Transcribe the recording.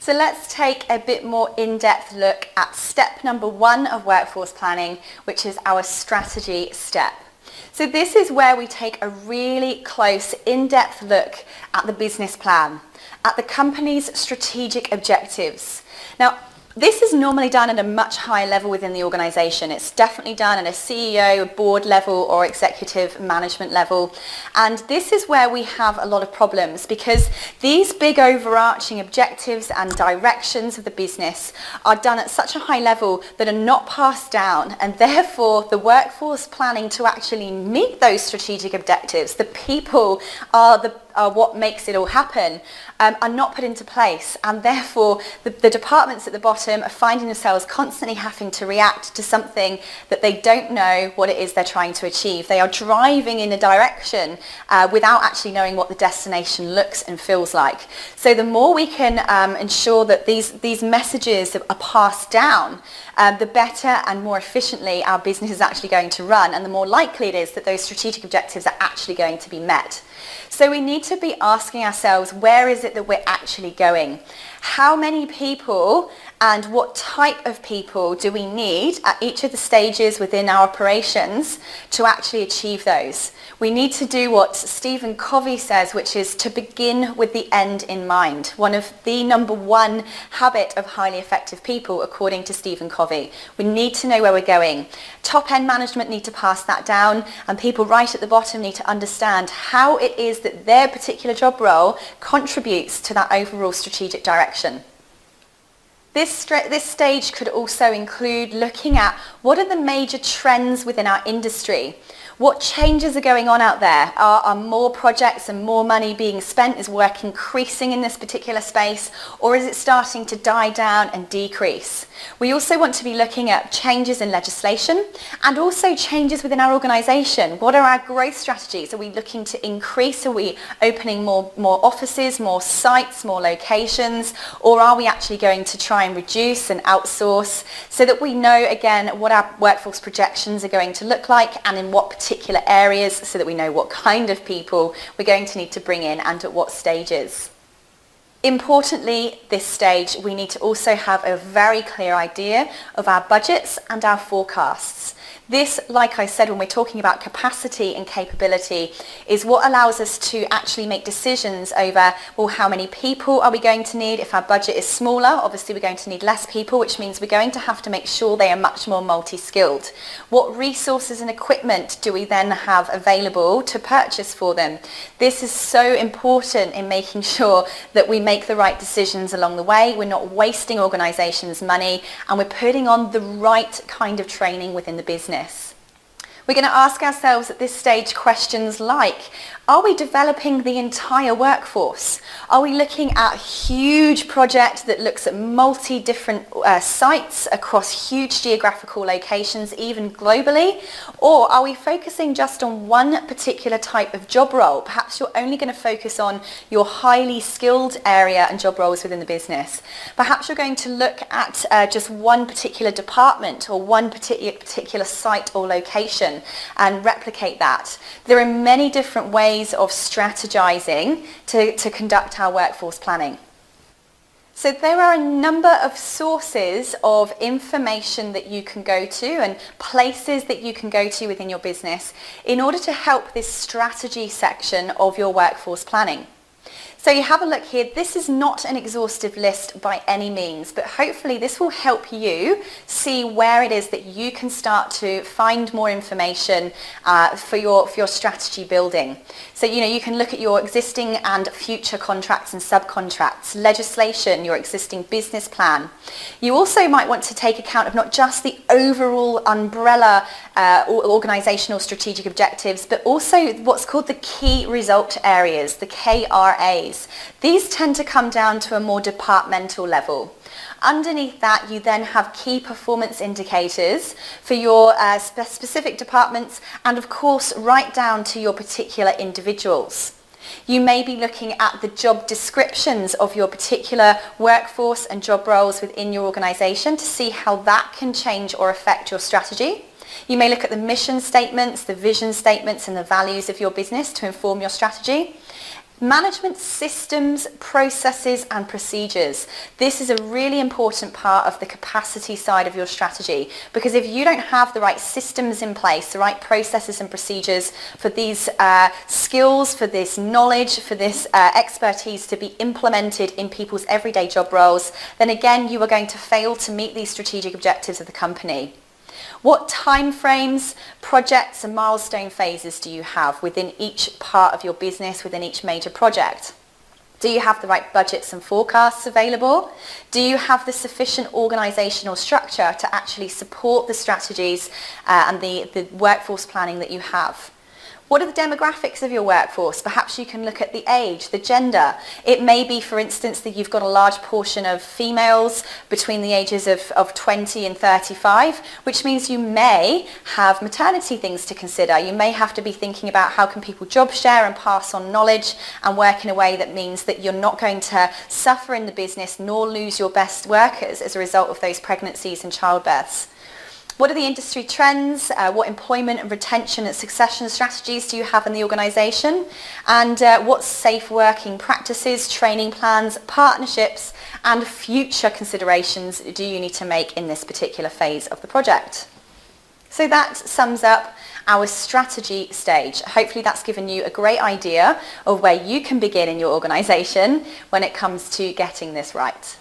So let's take a bit more in-depth look at step number 1 of workforce planning, which is our strategy step. So this is where we take a really close, in-depth look at the business plan, at the company's strategic objectives. Now, this is normally done at a much higher level within the organisation. It's definitely done at a CEO, board level or executive management level. And this is where we have a lot of problems because these big overarching objectives and directions of the business are done at such a high level that are not passed down, and therefore the workforce planning to actually meet those strategic objectives, the people are what makes it all happen, are not put into place, and therefore the departments at the bottom are finding themselves constantly having to react to something that they don't know what it is they're trying to achieve. They are driving in a direction without actually knowing what the destination looks and feels like. So the more we can ensure that these messages are passed down, the better and more efficiently our business is actually going to run, and the more likely it is that those strategic objectives are actually going to be met. So we need to be asking ourselves, where is it that we're actually going? How many people and what type of people do we need at each of the stages within our operations to actually achieve those? We need to do what Stephen Covey says, which is to begin with the end in mind. One of the number 1 habit of highly effective people, according to Stephen Covey. We need to know where we're going. Top-end management need to pass that down, and people right at the bottom need to understand how it is that their particular job role contributes to that overall strategic direction. This stage could also include looking at what are the major trends within our industry. What changes are going on out there? Are more projects and more money being spent? Is work increasing in this particular space, or is it starting to die down and decrease? We also want to be looking at changes in legislation and also changes within our organisation. What are our growth strategies? Are we looking to increase? Are we opening more offices, more sites, more locations? Or are we actually going to try and reduce and outsource so that we know, again, what our workforce projections are going to look like and in what particular areas, so that we know what kind of people we're going to need to bring in and at what stages. Importantly, this stage, we need to also have a very clear idea of our budgets and our forecasts. This, like I said, when we're talking about capacity and capability, is what allows us to actually make decisions over, well, how many people are we going to need? If our budget is smaller, obviously we're going to need less people, which means we're going to have to make sure they are much more multi-skilled. What resources and equipment do we then have available to purchase for them? This is so important in making sure that we make the right decisions along the way. We're not wasting organisations' money, and we're putting on the right kind of training within the business. We're going to ask ourselves at this stage questions like, are we developing the entire workforce? Are we looking at a huge project that looks at different sites across huge geographical locations, even globally? Or are we focusing just on one particular type of job role? Perhaps you're only going to focus on your highly skilled area and job roles within the business. Perhaps you're going to look at just one particular department or one particular site or location and replicate that. There are many different ways of strategizing to conduct our workforce planning. So there are a number of sources of information that you can go to and places that you can go to within your business in order to help this strategy section of your workforce planning. So you have a look here. This is not an exhaustive list by any means, but hopefully this will help you see where it is that you can start to find more information for your strategy building. So, you can look at your existing and future contracts and subcontracts, legislation, your existing business plan. You also might want to take account of not just the overall umbrella organizational strategic objectives, but also what's called the key result areas, the KRAs. These tend to come down to a more departmental level. Underneath that, you then have key performance indicators for your specific departments, and of course right down to your particular individuals. You may be looking at the job descriptions of your particular workforce and job roles within your organisation to see how that can change or affect your strategy. You may look at the mission statements, the vision statements and the values of your business to inform your strategy. Management systems, processes and procedures. This is a really important part of the capacity side of your strategy, because if you don't have the right systems in place, the right processes and procedures for these skills, for this knowledge, for this expertise to be implemented in people's everyday job roles, then again you are going to fail to meet these strategic objectives of the company. What timeframes, projects and milestone phases do you have within each part of your business, within each major project? Do you have the right budgets and forecasts available? Do you have the sufficient organisational structure to actually support the strategies and the workforce planning that you have? What are the demographics of your workforce? Perhaps you can look at the age, the gender. It may be, for instance, that you've got a large portion of females between the ages of 20 and 35, which means you may have maternity things to consider. You may have to be thinking about how can people job share and pass on knowledge and work in a way that means that you're not going to suffer in the business nor lose your best workers as a result of those pregnancies and childbirths. What are the industry trends? What employment and retention and succession strategies do you have in the organisation? And what safe working practices, training plans, partnerships and future considerations do you need to make in this particular phase of the project? So that sums up our strategy stage. Hopefully that's given you a great idea of where you can begin in your organisation when it comes to getting this right.